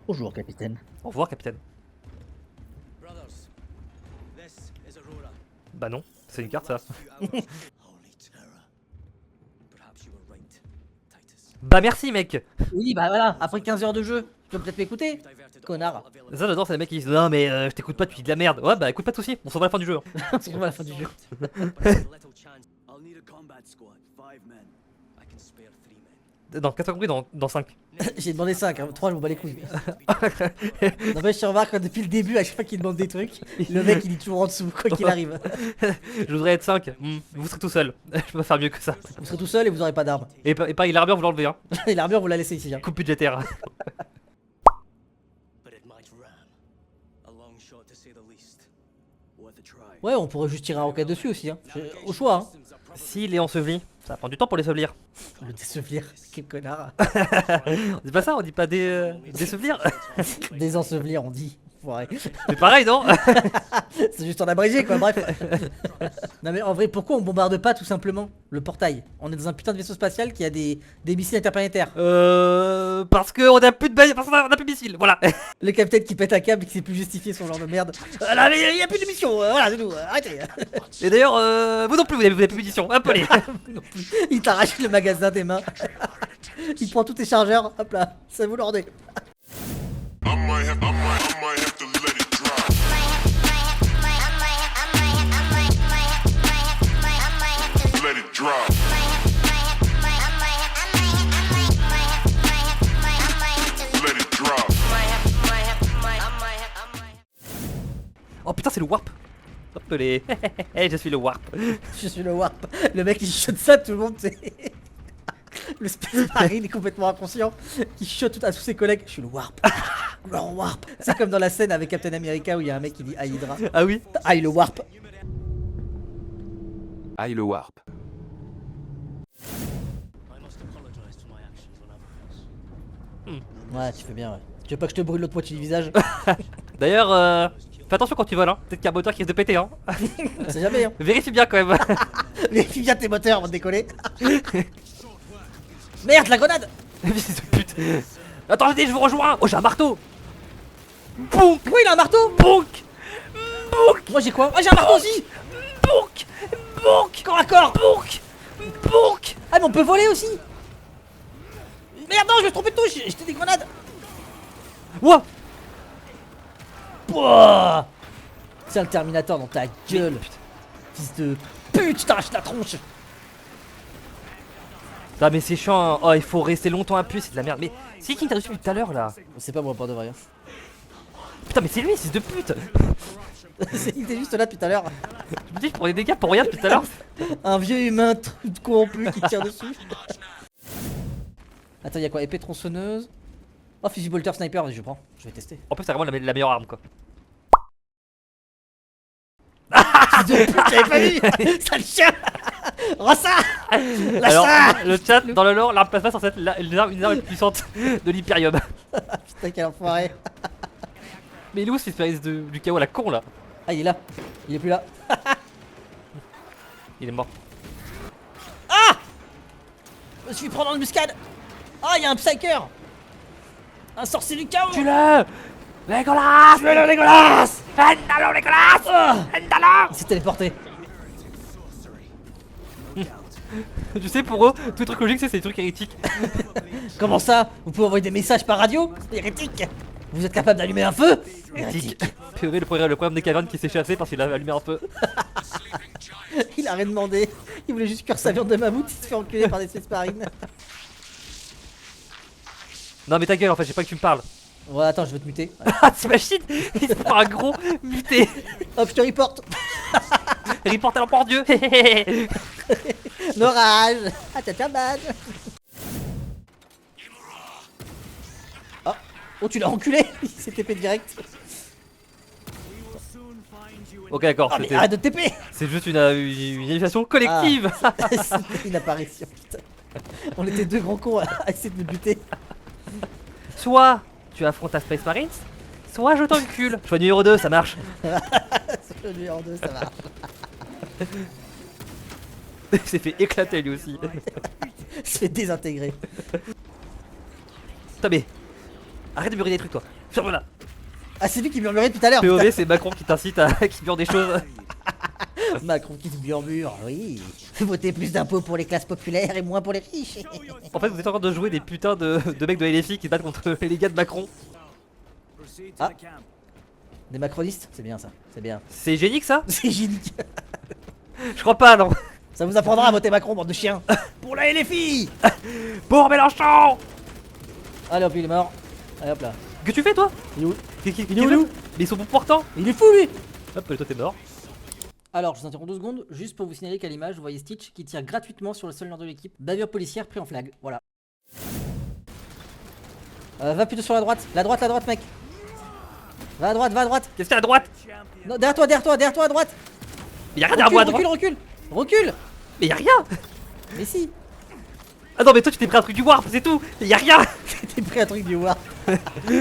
Bonjour, capitaine. Au revoir, capitaine. Brothers, this is Aurora. Bah non, c'est une carte ça. Holy terror. Perhaps you were right, Titus. Bah merci, mec. Oui, bah voilà, après 15 heures de jeu, tu peux peut-être m'écouter, Diverted connard. all available Ça, j'adore, c'est les mecs qui disent non, mais je t'écoute pas, tu dis de la merde. Ouais, bah écoute pas de soucis, on se revoit à la fin du jeu. On se retrouve à la fin du jeu. but there's little chance. I'll need a combat squad, 5 men. I can spare 3 men. Dans 4 compris, dans 5. J'ai demandé 5, 3 je m'en bats les couilles. N'empêche, tu remarques que depuis le début, à chaque fois qu'il demande des trucs, le mec il est toujours en dessous, quoi qu'il arrive. Je voudrais être 5. Vous serez tout seul. Je peux pas faire mieux que ça. Vous serez tout seul et vous aurez pas d'armes. Et pareil, l'armure, vous l'enlevez, hein. Et l'armure, vous la laissez ici. Hein. Coupe budgétaire. But it might ram. A long shot to say the least. Worth a try. Ouais, on pourrait juste tirer un roquette dessus aussi. Hein. Au choix, hein. S'il est enseveli, ça va prendre du temps pour les sevelir. Le désevelir, quel connard. On dit pas ça, on dit pas désevelir. Désensevelir, on dit. Ouais. C'est pareil, non? C'est juste en abrégé quoi, bref. Non mais en vrai, pourquoi on bombarde pas tout simplement le portail? On est dans un putain de vaisseau spatial qui a des missiles interplanétaires. Parce qu'on a plus de parce qu'on a plus de missiles, voilà. Le capitaine qui pète un câble et qui sait plus justifier son genre de merde. Là, mais il y a plus de mission, voilà, c'est tout, arrêtez. Et d'ailleurs, vous non plus, vous avez plus de munitions. Hop, allez. Il t'arrache le magasin des mains. Il prend tous tes chargeurs, hop là, ça vous l'ordez. I might have to let it drop. Let it drop. Let it drop. Oh putain, c'est le warp. Hop, les. Je suis le warp. Je suis le warp. Le mec il chuchote ça, tout le monde c'est. Le Space Marine est complètement inconscient. Il chuchote à tous ses collègues. Je suis le warp. Le warp. C'est comme dans la scène avec Captain America où il y a un mec qui dit Aïe Hydra. Ah oui. Aïe le warp. Aïe le warp. I must apologize for my actions on Avernus. Ouais, tu fais bien, ouais. Tu veux pas que je te brûle l'autre moitié du visage? D'ailleurs, fais attention quand tu voles, hein. Peut-être qu'il y a un moteur qui risque de péter, hein. On sait jamais, hein. Vérifie bien quand même. Vérifie bien tes moteurs avant de décoller. Merde, la grenade! Fils de pute. Attendez, je vous rejoins. Oh, j'ai un marteau. Bonk. Oui, il a un marteau! Bonk. Bonk. Moi j'ai quoi? Oh, j'ai un marteau aussi! Bonk. Bonk. Corps à corps! Bonk. Bonk. Ah, mais on peut voler aussi! Merde, non, je me suis trompé de touche! J'étais des grenades! Ouah. Pouah. Tiens le Terminator dans ta gueule! Fils de pute, je t'arrache la tronche! Ah mais c'est chiant, hein. Oh, il faut rester longtemps appuyé, c'est de la merde. Mais c'est qui t'a reçu depuis tout à l'heure là? C'est pas moi pour de vrai. Putain, mais c'est lui, fils de pute. Il était juste là depuis tout à l'heure. Je me dis, je prends des dégâts pour rien depuis tout à l'heure. Un vieux humain tout corrompu qui tire dessus. Attends, y'a quoi? Épée tronçonneuse. Oh, fusil bolter sniper, vas-y, je prends. Je vais tester. En plus, c'est vraiment la meilleure arme quoi. Fils de pute, j'avais pas vu! Sale chien! Rossa! Lâche Alors, ça! le chat, dans le lore, l'arme plasma est censée être une arme la plus puissante de l'Hyperium. Putain, quel enfoiré! Mais il est où cette espèce du chaos à la con là? Ah, il est là. Il est plus là. Il est mort. Je me suis prendre une muscade! Ah, y'a un psyker! Un sorcier du chaos! Tue-le! Legolas! Tue-le, Legolas! Endalo, Legolas! Endalo! Il s'est téléporté. Tu sais, pour eux, tout les trucs logiques, c'est des trucs hérétiques. Comment ça? Vous pouvez envoyer des messages par radio? Hérétique! Vous êtes capable d'allumer un feu? Hérétique. POV, le problème des cavernes qui s'est chassé parce qu'il a allumé un feu. Il a rien demandé. Il voulait juste cuire sa viande de mammouth, il se fait enculer par des Space Marines. Non, mais ta gueule, en fait, j'ai pas que tu me parles. Ouais, attends, je vais te muter. Ah, t'imagines? Il se prend un gros muté. Hop, je te reporte. Report à l'empereur Dieu. L'orage. Ah, t'as badge. Oh. Oh, tu l'as enculé. Il s'est TP direct. Ok, d'accord, Oh, mais arrête de TP. c'est juste une élimination collective. C'était une apparition, putain. On était deux grands cons à essayer de me buter. Soit tu affrontes ta Space Marines, soit je t'encule. Choix numéro 2, ça marche. C'est le numéro 2, ça marche. Il s'est fait éclater lui aussi. Il se fait désintégrer. Putain mais... Arrête de murmurer des trucs toi. Ferme-la. Ah, c'est lui qui murmurait tout à l'heure. POV c'est Macron qui t'incite à qui murmure des choses. putain. Macron qui se murmure, oui. Votez plus d'impôts pour les classes populaires et moins pour les riches. En fait vous êtes en train de jouer des putains de mecs de LFI qui se battent contre les gars de Macron. Proceed to Ah. the camp. Des macronistes, c'est bien ça, c'est bien. C'est génique ça? C'est génique. Je crois pas non. Ça vous apprendra à voter Macron, bande de chiens. Pour la LFI. Pour Mélenchon. Allez hop, il est mort. Allez hop là. Que tu fais toi? Il est où? Il est où, loup? Mais ils sont pourtant. Il est fou lui. Hop toi t'es mort. Alors, je vous interromps 2 secondes, juste pour vous signaler qu'à l'image, vous voyez Stitch qui tire gratuitement sur le seul nord de l'équipe. Bavure policière pris en flag, voilà. Va plutôt sur la droite, mec. Va à droite, va à droite. Qu'est-ce qu'il y a à droite? Non, derrière toi, à droite. Mais y'a rien derrière moi à droite. Recule. Mais y'a rien. Mais si, Ah non mais toi tu t'es pris un truc du warp c'est tout. Mais y'a rien. t'es pris un truc du warp.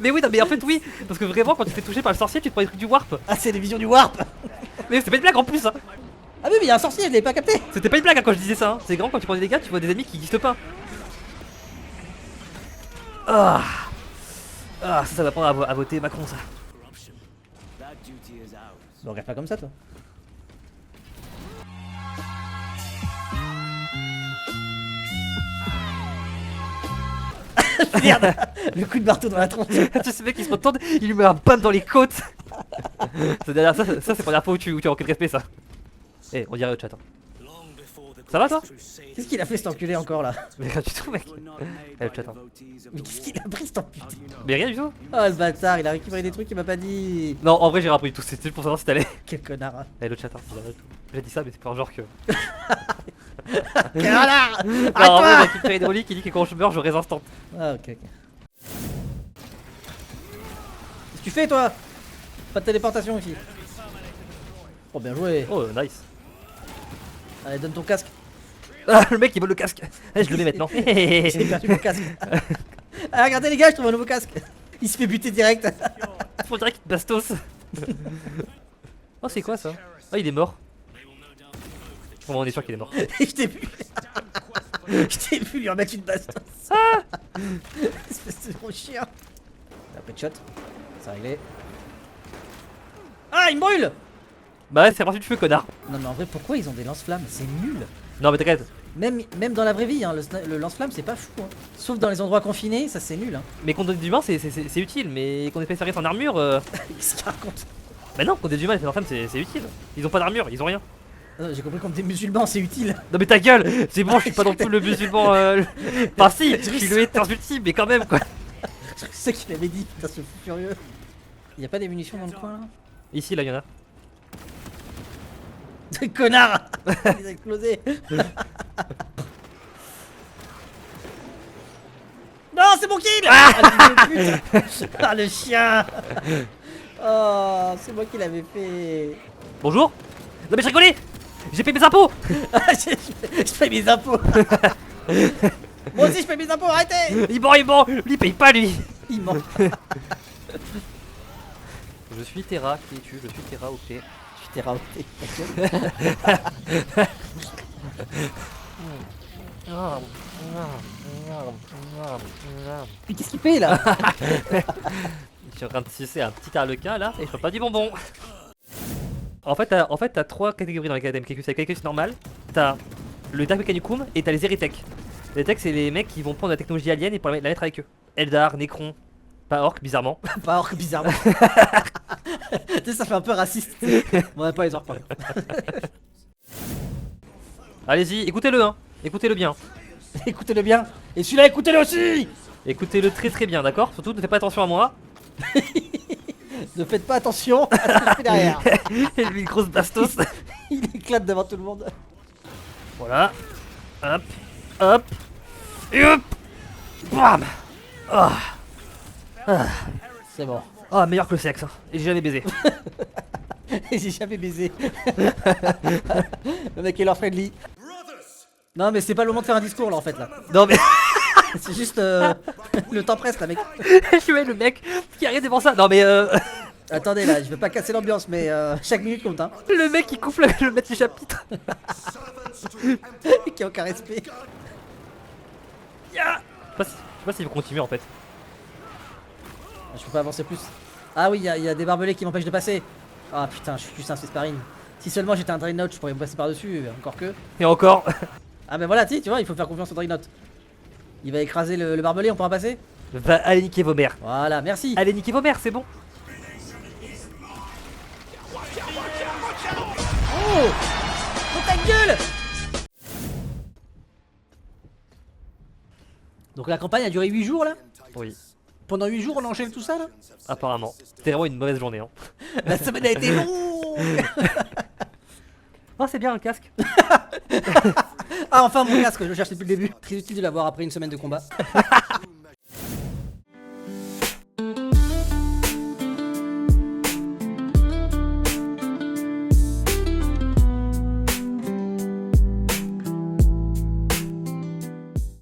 Mais oui non mais en fait oui. Parce que vraiment quand tu te fais toucher par le sorcier tu te prends des trucs du warp. Ah, c'est les visions du warp. Mais c'était pas une blague en plus hein. Ah oui, mais il y a un sorcier, je l'ai pas capté. C'était pas une blague hein, quand je disais ça hein. C'est grand quand tu prends des dégâts tu vois des ennemis qui existent pas. Ah. Ah ça va prendre à voter Macron ça. Corruption. That duty is ours. Bon, regarde pas comme ça, toi. Merde. Le coup de marteau dans la tronche. Tu sais ce mec qui se retourne, il lui met un bam dans les côtes. C'est-à-dire ça c'est la première fois où tu manques de respect ça. Eh on dirait au chat hein. Long before the Ça va, toi Crusade, Qu'est-ce qu'il a fait cet enculé encore là? Mais rien du tout mec. were not made Eh, le by chat, the hein. devotees of Mais the qu'est-ce war. qu'il a pris cet enculé? How do you know? Mais rien du tout. Oh le bâtard, il a récupéré des trucs qu'il m'a pas dit. Non en vrai j'ai rappris tout, c'était pour savoir si t'allais. Quel connard. Eh le chat hein, c'est rien du tout. J'ai dit ça mais c'est pas un genre que. Quel connard. Non en vrai Arrête-toi. j'ai récupéré Hydraulique qui dit que quand je meurs je reste instant. Ah ok. Qu'est-ce que tu fais toi? Pas de téléportation ici. Oh bien joué. Oh nice. Allez, donne ton casque. Ah le mec il vole le casque. Eh, je le mets maintenant. J'ai perdu mon casque. Ah, regardez les gars, je trouve un nouveau casque. Il se fait buter direct. Faut direct qu'il te bastos. Oh c'est quoi ça? Oh il est mort. Bon on est sûr qu'il est mort. Je t'ai vu. Je t'ai vu lui remettre une bastos. Espèce de gros chien. Après de shot. C'est réglé. Ah, il me brûle. Bah ouais c'est parti du feu connard. Non mais en vrai, pourquoi ils ont des lance-flammes? C'est nul. Non mais t'inquiète. Même dans la vraie vie, hein, le lance-flamme c'est pas fou. Hein. Sauf dans les endroits confinés, ça c'est nul. Hein. Mais contre des humains c'est utile. Mais contre des spécialistes en armure Qu'est-ce qu'il raconte? Bah non contre des humains les en flammes c'est utile. Ils ont pas d'armure, ils ont rien. Ah non, j'ai compris contre des musulmans c'est utile. Non mais ta gueule. C'est bon je suis pas non plus le musulman Enfin si je suis le haters ultime mais quand même quoi. C'est ce qu'il avait dit, putain ce fou furieux. Y'a pas des munitions dans le coin là? Ici là y'en a. Connard. Il a explosé. Non, c'est mon kill. Ah, le pute. Ah, le chien. Oh, c'est moi qui l'avais fait. Bonjour. Non mais je rigolais. J'ai payé mes impôts. Ah, je paye mes impôts. Moi aussi je paye mes impôts, arrêtez. Il ment. Lui il paye pas lui. Il ment. Je suis Terra, qui es-tu? Je suis Terra, ok. Je t'ai raté. Mais qu'est-ce qu'il fait là? Je suis en train de sucer un petit arlequin là et je fais pas du bonbon. En fait t'as 3 catégories dans les KDM. C'est quelqu'un normal, t'as le Dark Mechanicum et t'as les Heretic. Les Heretic c'est les mecs qui vont prendre la technologie alien et pour la mettre avec eux. Eldar, Necron, pas Orc bizarrement. Pas orc bizarrement. Tu sais ça fait un peu raciste. On va pas les orcs par contre. Allez-y, écoutez-le hein, écoutez-le bien. Écoutez-le bien. Et celui-là écoutez-le aussi. Écoutez-le très bien d'accord. Surtout ne faites pas attention à moi. Ne faites pas attention à ce que je fais derrière. Et lui une grosse bastos. Il éclate devant tout le monde. Voilà. Hop. Hop. Et hop. Bam. Ah. Ah. C'est bon. Ah meilleur que le sexe hein. Et j'ai jamais baisé. J'ai jamais baisé. Le mec est leur friendly. Non mais c'est pas le moment de faire un discours là en fait là. Non mais C'est juste le temps presse là mec. je mets le mec qui arrive devant ça. Non mais Attendez là, je veux pas casser l'ambiance mais chaque minute compte hein. le mec qui coupe le maître du chapitre. Qui a aucun respect. Je sais pas s'il veut continuer en fait. Je peux pas avancer plus. Ah oui, il y a des barbelés qui m'empêchent de passer. Ah putain, je suis juste un Sparine. Si seulement j'étais un Dreadnought, je pourrais me passer par-dessus, encore que. Et encore. Ah ben voilà, tu vois, il faut faire confiance au Dreadnought. Il va écraser le barbelé, on pourra passer? Va aller niquer vos mères. Voilà, merci. Allez niquer vos mères, c'est bon. Oh, oh ta gueule. Donc la campagne a duré 8 jours là? Oui, Pendant 8 jours on enchaîne tout ça là? apparemment. C'était vraiment une mauvaise journée. Hein. La semaine a été longue. Oh, c'est bien un casque. Ah enfin mon casque, je le cherche depuis le début. Très utile de l'avoir après une semaine de combat.